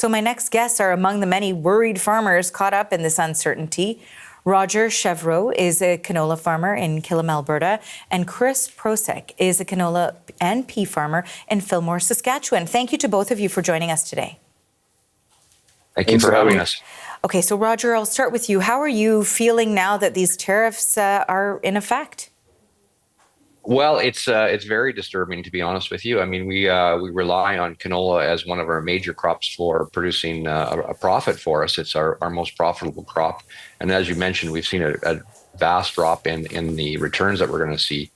So my next guests are among the many worried farmers caught up in this uncertainty. Roger Chevraux is a canola farmer in Killam, Alberta, and Chris Procyk is a canola and pea farmer in Fillmore, Saskatchewan. Thank you to both of you for joining us today. Thank you for having us. Okay, so Roger, I'll start with you. How are you feeling now that these tariffs are in effect? Well, it's very disturbing, to be honest with you. I mean, we rely on canola as one of our major crops for producing a profit for us. It's our most profitable crop. And as you mentioned, we've seen a vast drop in the returns that we're going to see.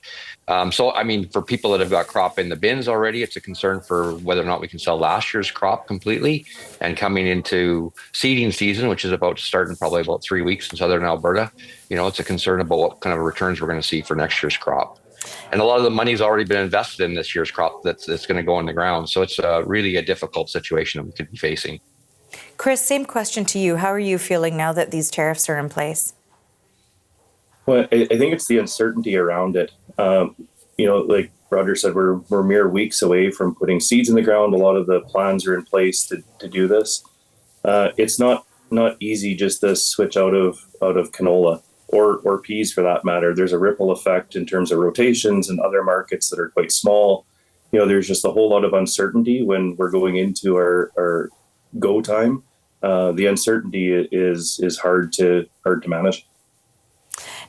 So, I mean, for people that have got crop in the bins already, it's a concern for whether or not we can sell last year's crop completely. And coming into seeding season, which is about to start in probably about 3 weeks in southern Alberta, it's a concern about what kind of returns we're going to see for next year's crop. And a lot of the money's already been invested in this year's crop that's going to go in the ground. So it's really a difficult situation that we could be facing. Chris, same question to you. How are you feeling now that these tariffs are in place? Well, I think it's the uncertainty around it. Like Roger said, we're mere weeks away from putting seeds in the ground. A lot of the plans are in place to do this. It's not easy just to switch out of canola. Or peas for that matter. There's a ripple effect in terms of rotations and other markets that are quite small. There's just a whole lot of uncertainty when we're going into our go time. The uncertainty is hard to manage.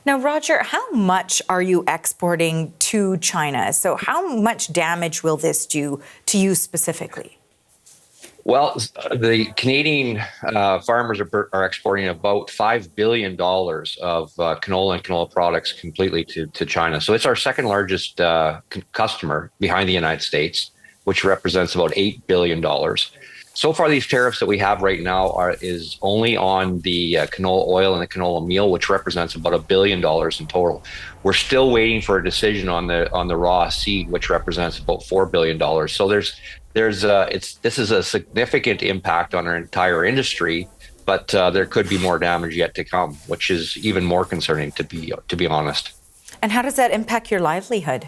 Now, Roger, how much are you exporting to China? So how much damage will this do to you specifically? Well, the Canadian farmers are exporting about $5 billion of canola and canola products completely to China. So it's our second largest customer behind the United States, which represents about $8 billion. So far, these tariffs that we have right now is only on the canola oil and the canola meal, which represents about $1 billion in total. We're still waiting for a decision on the raw seed, which represents about $4 billion. So this is a significant impact on our entire industry, but there could be more damage yet to come, which is even more concerning, to be honest. And how does that impact your livelihood?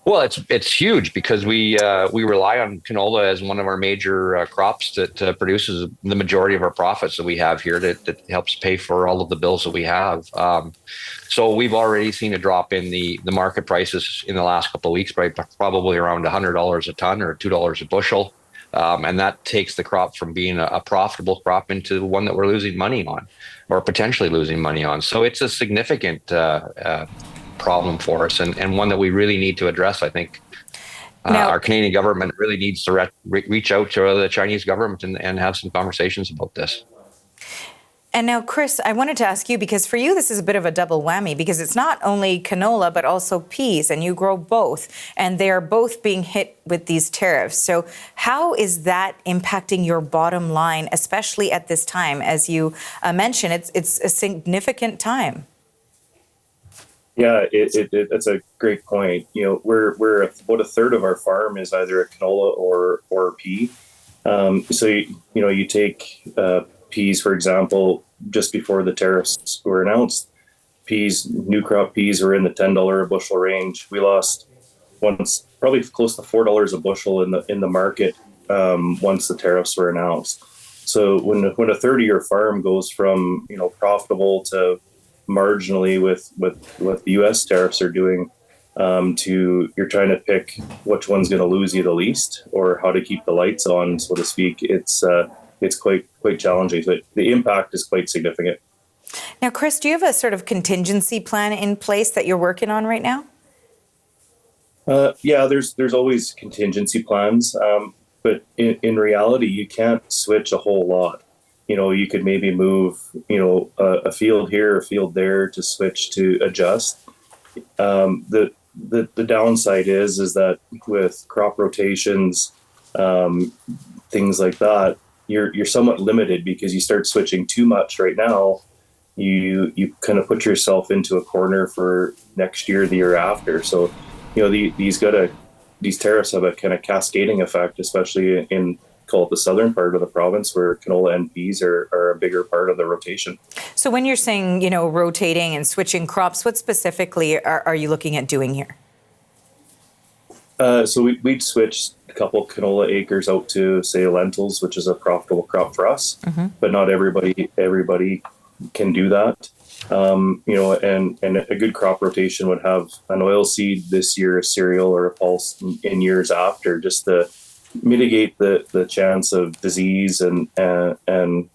Well, it's huge because we rely on canola as one of our major crops that produces the majority of our profits that we have here that helps pay for all of the bills that we have. So we've already seen a drop in the market prices in the last couple of weeks, by probably around $100 a ton or $2 a bushel. And that takes the crop from being a profitable crop into one that we're losing money on or potentially losing money on. So it's a significant problem for us and one that we really need to address. I think our Canadian government really needs to reach out to the Chinese government and have some conversations about this. And now, Chris, I wanted to ask you, because for you, this is a bit of a double whammy, because it's not only canola, but also peas, and you grow both, and they are both being hit with these tariffs. So how is that impacting your bottom line, especially at this time? As you mentioned, it's a significant time. Yeah, that's a great point. We're about a third of our farm is either a canola or pea. So you take peas, for example, just before the tariffs were announced, new crop peas were in the $10 a bushel range. We lost probably close to $4 a bushel in the market once the tariffs were announced. So when a third of your farm goes from profitable to marginally with what the U.S. tariffs are doing, to you're trying to pick which one's going to lose you the least or how to keep the lights on, so to speak. It's quite challenging. So the impact is quite significant. Now, Chris, do you have a sort of contingency plan in place that you're working on right now? Yeah, there's always contingency plans, but in reality, you can't switch a whole lot. You could maybe move, a field here, a field there to switch to adjust. The downside is that with crop rotations, things like that, you're somewhat limited because you start switching too much right now. You kind of put yourself into a corner for next year, the year after. So, these tariffs have a kind of cascading effect, especially in, call it the southern part of the province, where canola and peas are a bigger part of the rotation. So when you're saying, rotating and switching crops, what specifically are you looking at doing here? So we'd switch a couple canola acres out to, say, lentils, which is a profitable crop for us, but not everybody can do that. And a good crop rotation would have an oil seed this year, a cereal, or a pulse in years after, just to mitigate the chance of disease and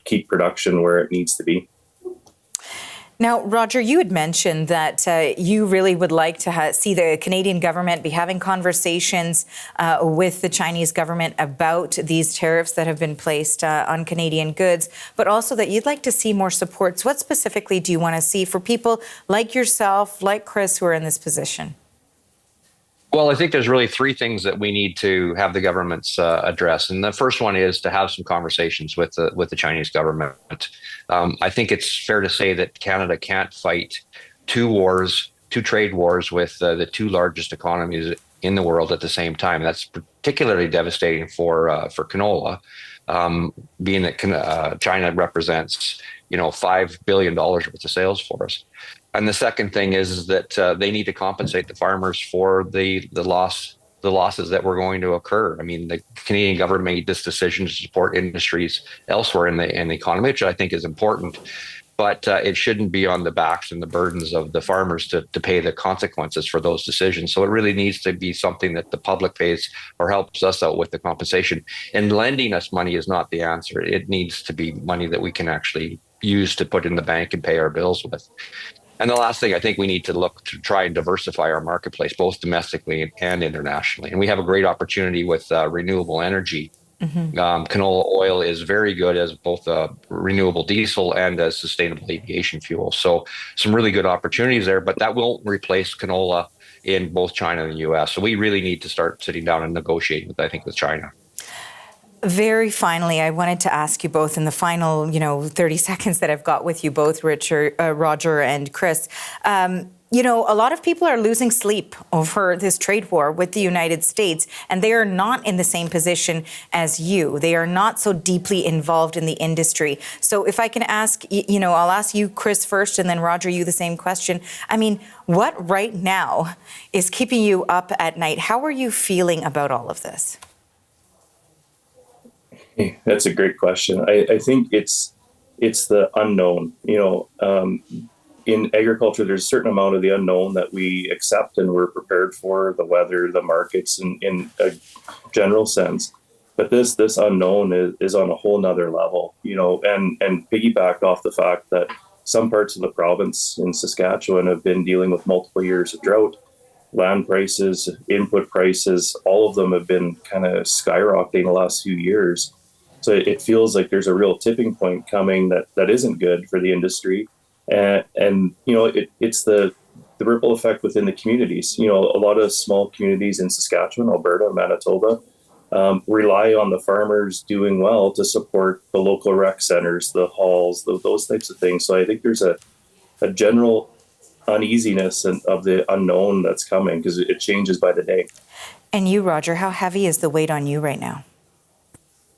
keep production where it needs to be. Now, Roger, you had mentioned that you really would like to see the Canadian government be having conversations with the Chinese government about these tariffs that have been placed on Canadian goods, but also that you'd like to see more supports. What specifically do you want to see for people like yourself, like Chris, who are in this position? Well, I think there's really three things that we need to have the governments address, and the first one is to have some conversations with the Chinese government. I think it's fair to say that Canada can't fight two trade wars with the two largest economies in the world at the same time. That's particularly devastating for canola, being that China represents $5 billion worth of sales for us. And the second thing is that they need to compensate the farmers for the losses that were going to occur. I mean, the Canadian government made this decision to support industries elsewhere in the economy, which I think is important, but it shouldn't be on the backs and the burdens of the farmers to pay the consequences for those decisions. So it really needs to be something that the public pays or helps us out with the compensation. And lending us money is not the answer. It needs to be money that we can actually use to put in the bank and pay our bills with. And the last thing, I think we need to look to try and diversify our marketplace, both domestically and internationally. And we have a great opportunity with renewable energy. Canola oil is very good as both a renewable diesel and as sustainable aviation fuel. So some really good opportunities there, but that won't replace canola in both China and the US. So we really need to start sitting down and negotiating with China. Very finally, I wanted to ask you both in the final, 30 seconds that I've got with you both, Roger and Chris. A lot of people are losing sleep over this trade war with the United States, and they are not in the same position as you. They are not so deeply involved in the industry. So if I can ask, I'll ask you, Chris, first, and then Roger, you the same question. I mean, what right now is keeping you up at night? How are you feeling about all of this? That's a great question. I think it's the unknown. In agriculture, there's a certain amount of the unknown that we accept and we're prepared for, the weather, the markets, in a general sense. But this unknown is on a whole nother level, and piggybacked off the fact that some parts of the province in Saskatchewan have been dealing with multiple years of drought. Land prices, input prices, all of them have been kind of skyrocketing the last few years. So it feels like there's a real tipping point coming that isn't good for the industry. It's the ripple effect within the communities. A lot of small communities in Saskatchewan, Alberta, Manitoba rely on the farmers doing well to support the local rec centers, the halls, those types of things. So I think there's a general uneasiness of the unknown that's coming because it changes by the day. And you, Roger, how heavy is the weight on you right now?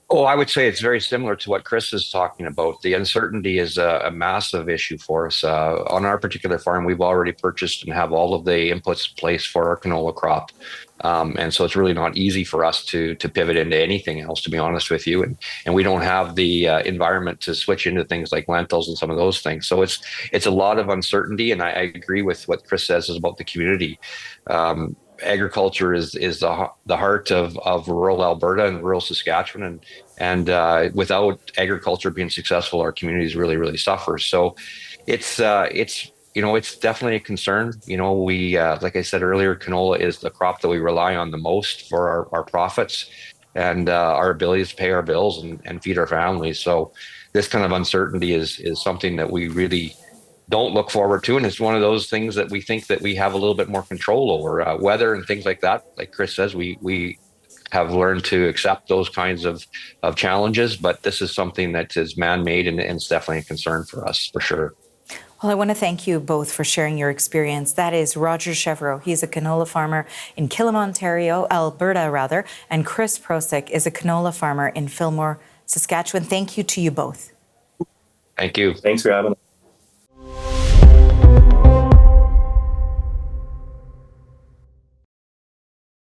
Oh, I would say it's very similar to what Chris is talking about. The uncertainty is a massive issue for us. On our particular farm, we've already purchased and have all of the inputs in place for our canola crop. And so it's really not easy for us to pivot into anything else, to be honest with you. And we don't have the environment to switch into things like lentils and some of those things. So it's a lot of uncertainty. And I agree with what Chris says about the community. Agriculture is the heart of rural Alberta and rural Saskatchewan, and without agriculture being successful, our communities really, really suffer. So it's definitely a concern. We like I said earlier, canola is the crop that we rely on the most for our profits and our abilities to pay our bills and feed our families. So this kind of uncertainty is something that we really don't look forward to. And it's one of those things that we think that we have a little bit more control over. Weather and things like that, like Chris says, we have learned to accept those kinds of challenges, but this is something that is man-made and it's definitely a concern for us, for sure. Well, I want to thank you both for sharing your experience. That is Roger Chevraux. He's a canola farmer in Killam, Alberta, and Chris Procyk is a canola farmer in Fillmore, Saskatchewan. Thank you to you both. Thank you. Thanks for having us.